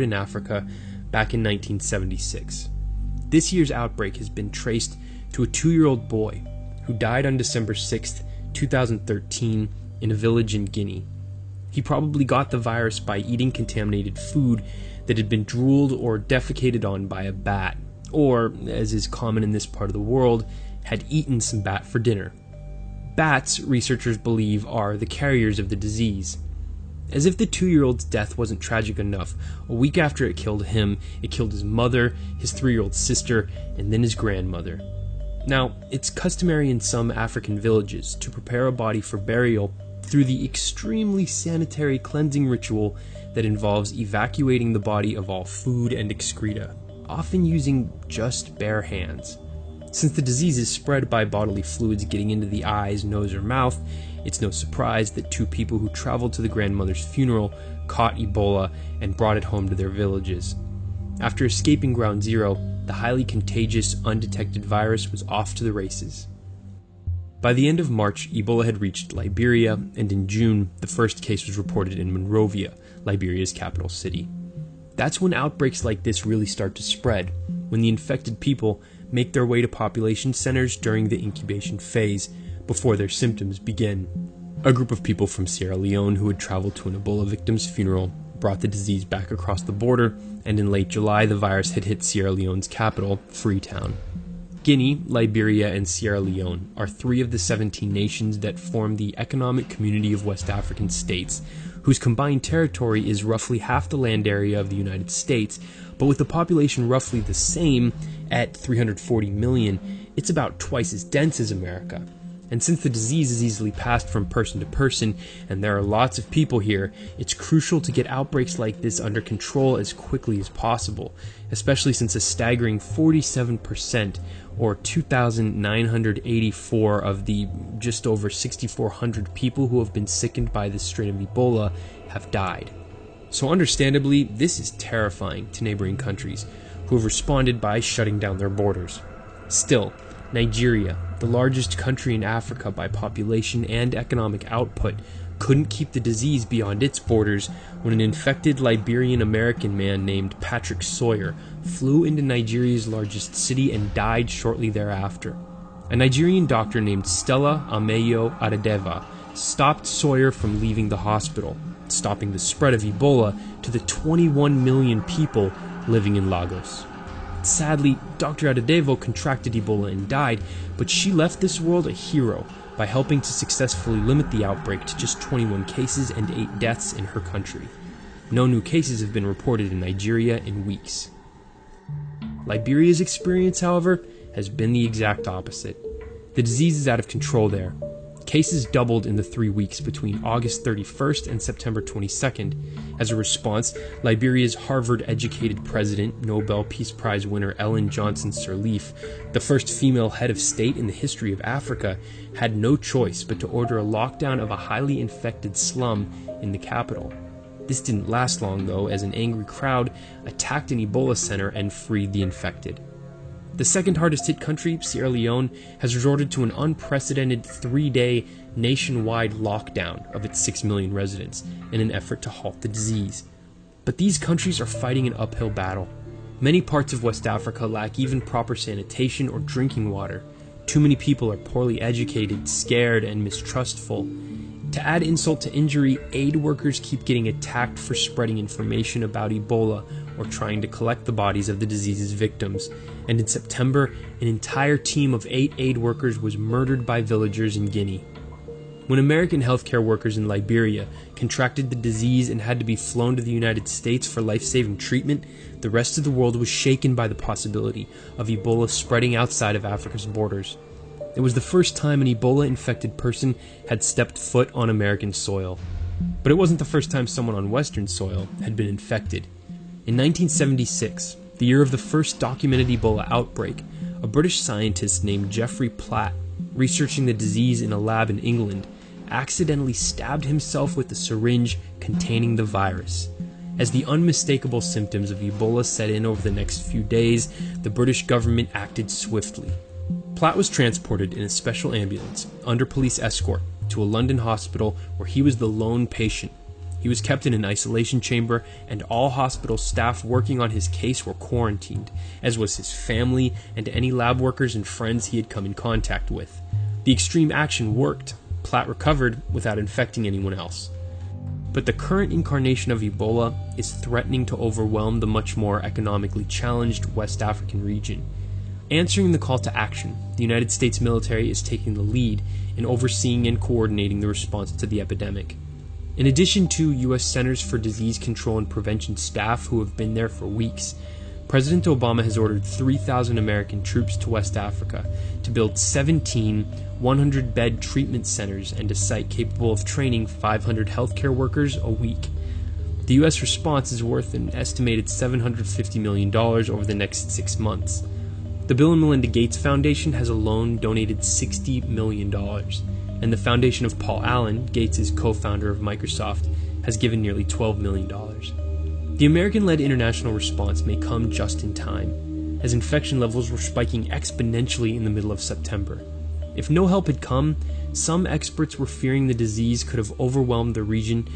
in Africa back in 1976. This year's outbreak has been traced to a 2-year-old boy who died on December 6, 2013 in a village in Guinea. He probably got the virus by eating contaminated food that had been drooled or defecated on by a bat, or, as is common in this part of the world, had eaten some bat for dinner. Bats, researchers believe, are the carriers of the disease. As if the 2-year-old's death wasn't tragic enough, a week after it killed him, it killed his mother, his 3-year-old sister, and then his grandmother. Now, it's customary in some African villages to prepare a body for burial through the extremely sanitary cleansing ritual that involves evacuating the body of all food and excreta, often using just bare hands. Since the disease is spread by bodily fluids getting into the eyes, nose, or mouth, it's no surprise that 2 people who traveled to the grandmother's funeral caught Ebola and brought it home to their villages. After escaping Ground Zero, the highly contagious, undetected virus was off to the races. By the end of March, Ebola had reached Liberia, and in June, the first case was reported in Monrovia, Liberia's capital city. That's when outbreaks like this really start to spread, when the infected people make their way to population centers during the incubation phase, before their symptoms begin. A group of people from Sierra Leone who had traveled to an Ebola victim's funeral brought the disease back across the border, and in late July the virus had hit Sierra Leone's capital, Freetown. Guinea, Liberia, and Sierra Leone are 3 of the 17 nations that form the Economic Community of West African States, whose combined territory is roughly half the land area of the United States, but with a population roughly the same at 340 million, it's about twice as dense as America. And since the disease is easily passed from person to person, and there are lots of people here, it's crucial to get outbreaks like this under control as quickly as possible, especially since a staggering 47%, or 2,984 of the just over 6,400 people who have been sickened by this strain of Ebola have died. So understandably, this is terrifying to neighboring countries, who have responded by shutting down their borders. Still, Nigeria, the largest country in Africa by population and economic output, couldn't keep the disease beyond its borders when an infected Liberian-American man named Patrick Sawyer flew into Nigeria's largest city and died shortly thereafter. A Nigerian doctor named Stella Ameyo Adedeva stopped Sawyer from leaving the hospital, stopping the spread of Ebola to the 21 million people living in Lagos. Sadly, Dr. Adedevo contracted Ebola and died, but she left this world a hero by helping to successfully limit the outbreak to just 21 cases and 8 deaths in her country. No new cases have been reported in Nigeria in weeks. Liberia's experience, however, has been the exact opposite. The disease is out of control there. Cases doubled in the 3 weeks between August 31st and September 22nd. As a response, Liberia's Harvard-educated president, Nobel Peace Prize winner Ellen Johnson Sirleaf, the first female head of state in the history of Africa, had no choice but to order a lockdown of a highly infected slum in the capital. This didn't last long, though, as an angry crowd attacked an Ebola center and freed the infected. The second hardest hit country, Sierra Leone, has resorted to an unprecedented 3-day nationwide lockdown of its 6 million residents in an effort to halt the disease. But these countries are fighting an uphill battle. Many parts of West Africa lack even proper sanitation or drinking water. Too many people are poorly educated, scared, and mistrustful. To add insult to injury, aid workers keep getting attacked for spreading information about Ebola or trying to collect the bodies of the disease's victims. And in September, an entire team of 8 aid workers was murdered by villagers in Guinea. When American healthcare workers in Liberia contracted the disease and had to be flown to the United States for life-saving treatment, the rest of the world was shaken by the possibility of Ebola spreading outside of Africa's borders. It was the first time an Ebola-infected person had stepped foot on American soil. But it wasn't the first time someone on Western soil had been infected. In 1976, the year of the first documented Ebola outbreak, a British scientist named Geoffrey Platt, researching the disease in a lab in England, accidentally stabbed himself with a syringe containing the virus. As the unmistakable symptoms of Ebola set in over the next few days, the British government acted swiftly. Platt was transported in a special ambulance, under police escort, to a London hospital where he was the lone patient. He He was kept in an isolation chamber, and all hospital staff working on his case were quarantined, as was his family and any lab workers and friends he had come in contact with. The extreme action worked. Platt recovered without infecting anyone else. But the current incarnation of Ebola is threatening to overwhelm the much more economically challenged West African region. Answering the call to action, the United States military is taking the lead in overseeing and coordinating the response to the epidemic. In addition to U.S. Centers for Disease Control and Prevention staff who have been there for weeks, President Obama has ordered 3,000 American troops to West Africa to build 17 100-bed treatment centers and a site capable of training 500 healthcare workers a week. The U.S. response is worth an estimated $750 million over the next 6 months. The Bill and Melinda Gates Foundation has alone donated $60 million, and the foundation of Paul Allen, Gates' co-founder of Microsoft, has given nearly $12 million. The American-led international response may come just in time, as infection levels were spiking exponentially in the middle of September. If no help had come, some experts were fearing the disease could have overwhelmed the region